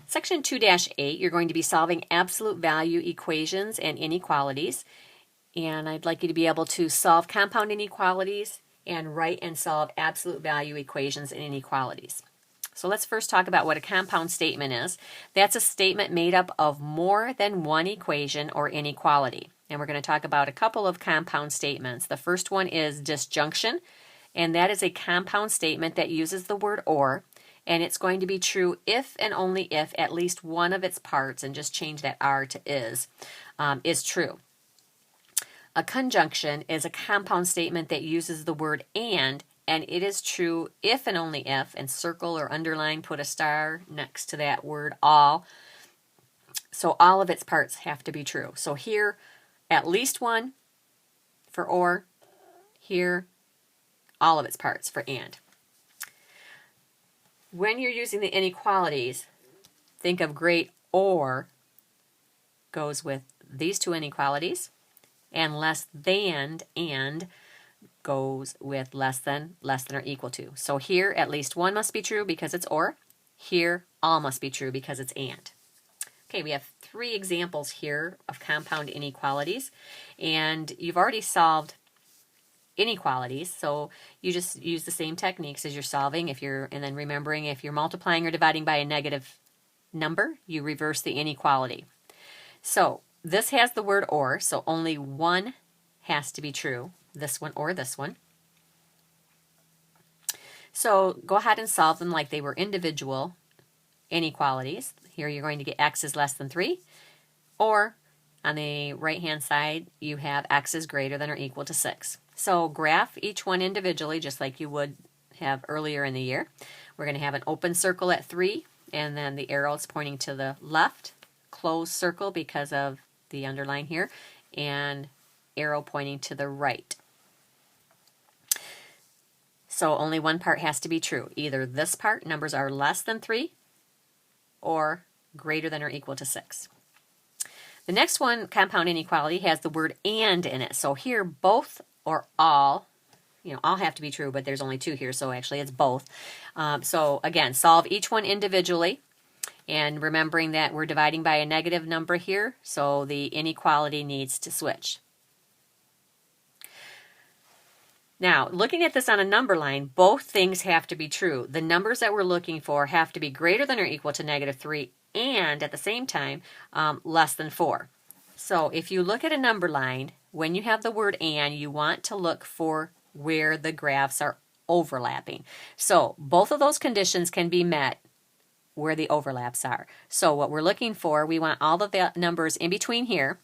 Section 2-8, you're going to be solving absolute value equations and inequalities. And I'd like you to be able to solve compound inequalities and write and solve absolute value equations and inequalities. So let's first talk about what a compound statement is. That's a statement made up of more than one equation or inequality. And we're going to talk about a couple of compound statements. The first one is disjunction, and that is a compound statement that uses the word or, and it's going to be true if and only if at least one of its parts, and just change that R to is true. A conjunction is a compound statement that uses the word and it is true if and only if, and circle or underline, put a star next to that word all. So all of its parts have to be true. So here, at least one for or, here, all of its parts for and. When you're using the inequalities, think of great or goes with these two inequalities, and less than and goes with less than or equal to. So here, at least one must be true because it's or. Here, all must be true because it's and. Okay, we have 3 examples here of compound inequalities, and you've already solved inequalities, so you just use the same techniques as you're solving. And then remembering, if you're multiplying or dividing by a negative number, you reverse the inequality. So this has the word or, so only one has to be true, this one or this one. So go ahead and solve them like they were individual inequalities. Here you're going to get x is less than 3, or on the right hand side you have x is greater than or equal to 6. So graph each one individually just like you would have earlier in the year. We're going to have an open circle at 3, and then the arrow is pointing to the left, closed circle because of the underline here, and arrow pointing to the right. So only one part has to be true. Either this part, numbers are less than 3, or greater than or equal to 6. The next one, compound inequality, has the word and in it. So here, both or all, all have to be true, but there's only 2 here, so actually it's both. So again, solve each one individually, and remembering that we're dividing by a negative number here, so the inequality needs to switch. Now, looking at this on a number line, both things have to be true. The numbers that we're looking for have to be greater than or equal to -3, and at the same time, less than 4. So if you look at a number line, when you have the word and, you want to look for where the graphs are overlapping. So both of those conditions can be met where the overlaps are. So what we're looking for, we want all of the numbers in between here.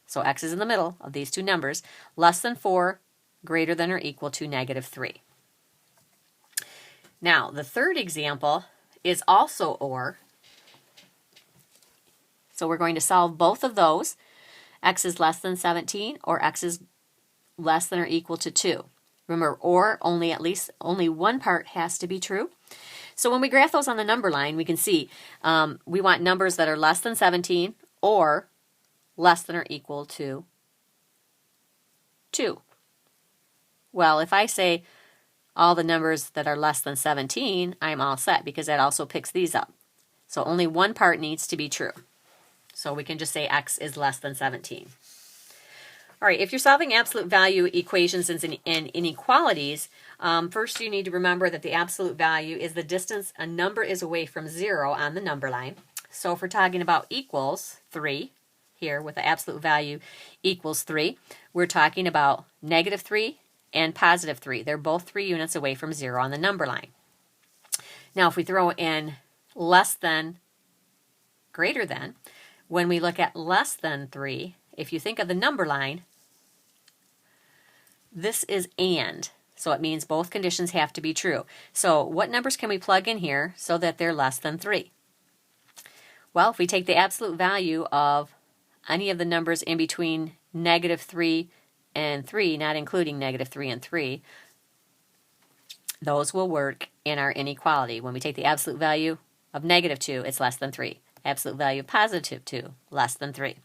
So x is in the middle of these two numbers, less than 4, greater than or equal to -3. Now, the third example is also or. So we're going to solve both of those. X is less than 17, or x is less than or equal to 2. Remember, or, only one part has to be true. So when we graph those on the number line, we can see we want numbers that are less than 17 or less than or equal to 2. Well, if I say all the numbers that are less than 17, I'm all set because that also picks these up. So only one part needs to be true. So we can just say x is less than 17. All right, if you're solving absolute value equations and inequalities, first you need to remember that the absolute value is the distance a number is away from 0 on the number line. So if we're talking about equals 3, here with the absolute value equals 3, we're talking about -3 and +3. They're both 3 units away from 0 on the number line. Now if we throw in less than, greater than, when we look at less than 3, if you think of the number line, this is and. So it means both conditions have to be true. So what numbers can we plug in here so that they're less than 3? Well, if we take the absolute value of any of the numbers in between -3 and 3, not including -3 and 3, those will work in our inequality. When we take the absolute value of -2, it's less than 3. Absolute value of +2, less than 3.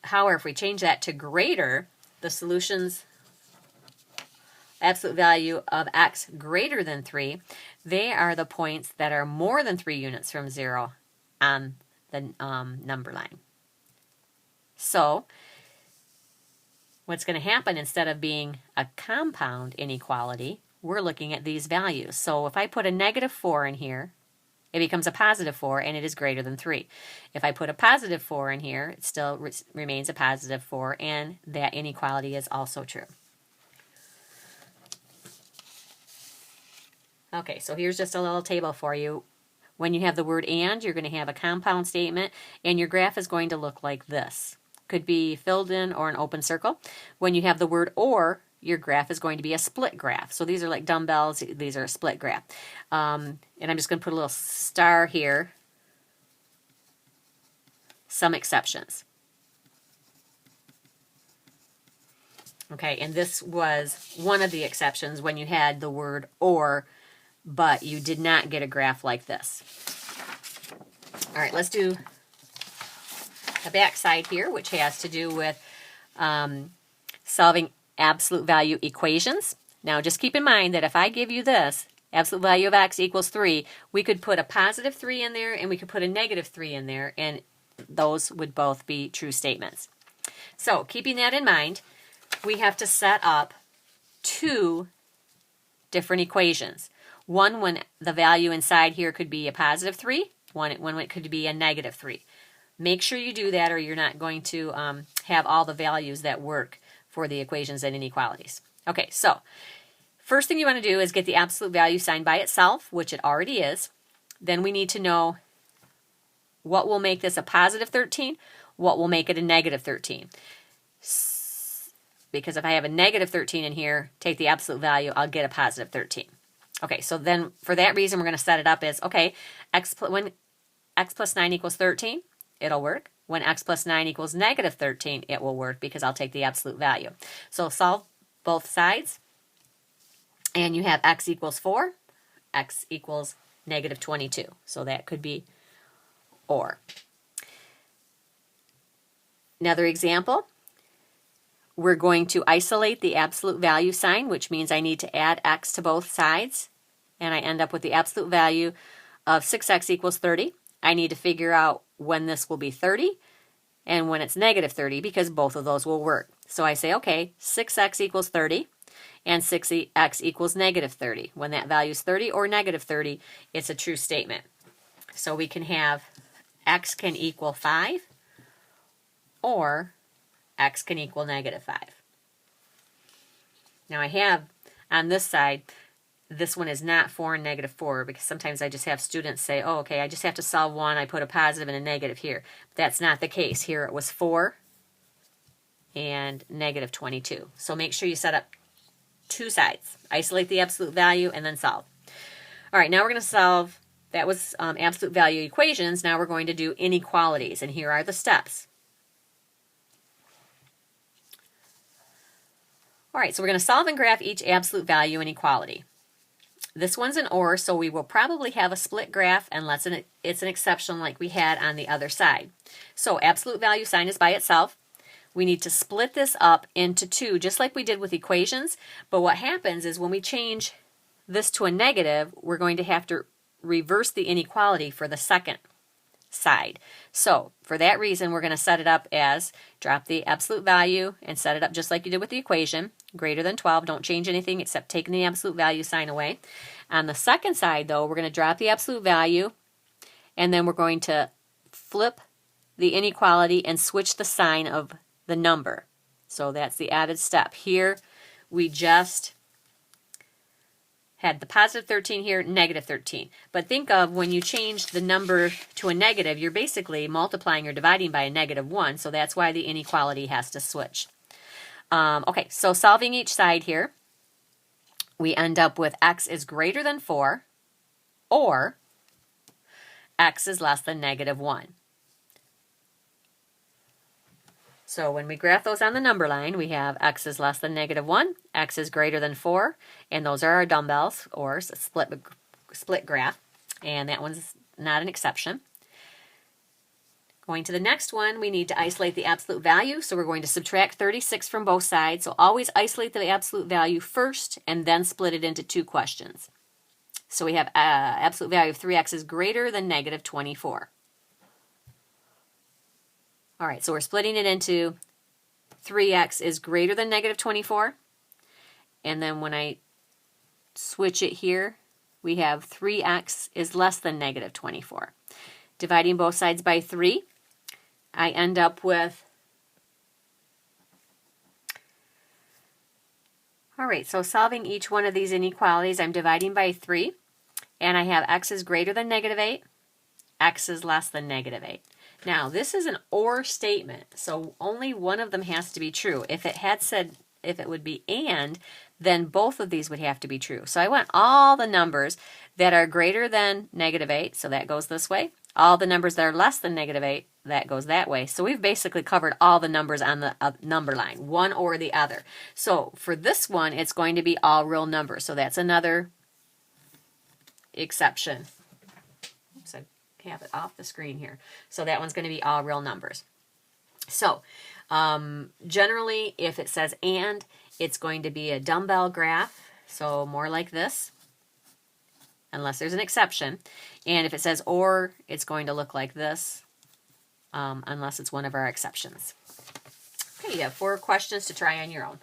However, if we change that to greater, the solutions absolute value of x greater than 3, they are the points that are more than 3 units from 0 on the number line. So what's going to happen, instead of being a compound inequality, we're looking at these values. So if I put a -4 in here, it becomes a +4, and it is greater than 3. If I put a +4 in here, it still remains a +4, and that inequality is also true. Okay, so here's just a little table for you. When you have the word and, you're going to have a compound statement, and your graph is going to look like this. Could be filled in or an open circle. When you have the word or, your graph is going to be a split graph. So these are like dumbbells. These are a split graph. And I'm just going to put a little star here. Some exceptions. Okay, and this was one of the exceptions when you had the word or, but you did not get a graph like this. All right, let's do the back side here, which has to do with solving absolute value equations. Now, just keep in mind that if I give you this, absolute value of x equals 3, we could put a +3 in there, and we could put a -3 in there, and those would both be true statements. So, keeping that in mind, we have to set up 2 different equations. One when the value inside here could be a +3, one when it could be a -3. Make sure you do that, or you're not going to have all the values that work for the equations and inequalities. Okay, so first thing you want to do is get the absolute value sign by itself, which it already is. Then we need to know what will make this a +13, what will make it a -13. Because if I have a -13 in here, take the absolute value, I'll get a +13. Okay, so then for that reason, we're going to set it up as, okay, when x plus 9 equals 13, it'll work. When x plus 9 equals -13, it will work because I'll take the absolute value. So solve both sides, and you have x equals 4, x equals -22. So that could be or. Another example, we're going to isolate the absolute value sign, which means I need to add x to both sides, and I end up with the absolute value of 6x equals 30. I need to figure out when this will be 30 and when it's -30, because both of those will work. So I say, okay, 6x equals 30 and 6x equals -30. When that value is 30 or -30, it's a true statement. So we can have x can equal 5 or x can equal -5. Now I have on this side, this one is not 4 and -4, because sometimes I just have students say, oh, okay, I just have to solve one. I put a positive and a negative here. But that's not the case. Here it was 4 and -22. So make sure you set up 2 sides. Isolate the absolute value and then solve. All right, now we're going to solve, that was absolute value equations. Now we're going to do inequalities, and here are the steps. All right, so we're going to solve and graph each absolute value inequality. This one's an or, so we will probably have a split graph unless it's an exception like we had on the other side. So absolute value sign is by itself. We need to split this up into 2, just like we did with equations. But what happens is when we change this to a negative, we're going to have to reverse the inequality for the second side. So for that reason, we're going to set it up as drop the absolute value and set it up just like you did with the equation. Greater than 12. Don't change anything except taking the absolute value sign away. On the second side, though, we're going to drop the absolute value, and then we're going to flip the inequality and switch the sign of the number. So that's the added step. Here, we just had the +13 here, -13. But think of when you change the number to a negative, you're basically multiplying or dividing by a -1, so that's why the inequality has to switch. Okay, so solving each side here, we end up with x is greater than 4 or x is less than -1. So when we graph those on the number line, we have x is less than -1, x is greater than 4, and those are our dumbbells, or split graph, and that one's not an exception. Going to the next one, we need to isolate the absolute value. So we're going to subtract 36 from both sides. So always isolate the absolute value first and then split it into two questions. So we have absolute value of 3x is greater than negative 24. All right, so we're splitting it into 3x is greater than negative 24. And then when I switch it here, we have 3x is less than negative 24. Dividing both sides by 3, I end up with, all right, so solving each one of these inequalities, I'm dividing by 3, and I have x is greater than negative 8, x is less than negative 8. Now, this is an or statement, so only one of them has to be true. If it had said, if it would be and, then both of these would have to be true. So I want all the numbers that are greater than negative 8, so that goes this way. All the numbers that are less than negative 8, that goes that way. So we've basically covered all the numbers on the number line, one or the other. So for this one, it's going to be all real numbers. So that's another exception. Oops, I have it off the screen here. So that one's going to be all real numbers. So generally, if it says and, it's going to be a dumbbell graph. So more like this, unless there's an exception. And if it says or, it's going to look like this, unless it's one of our exceptions. Okay, you have 4 questions to try on your own.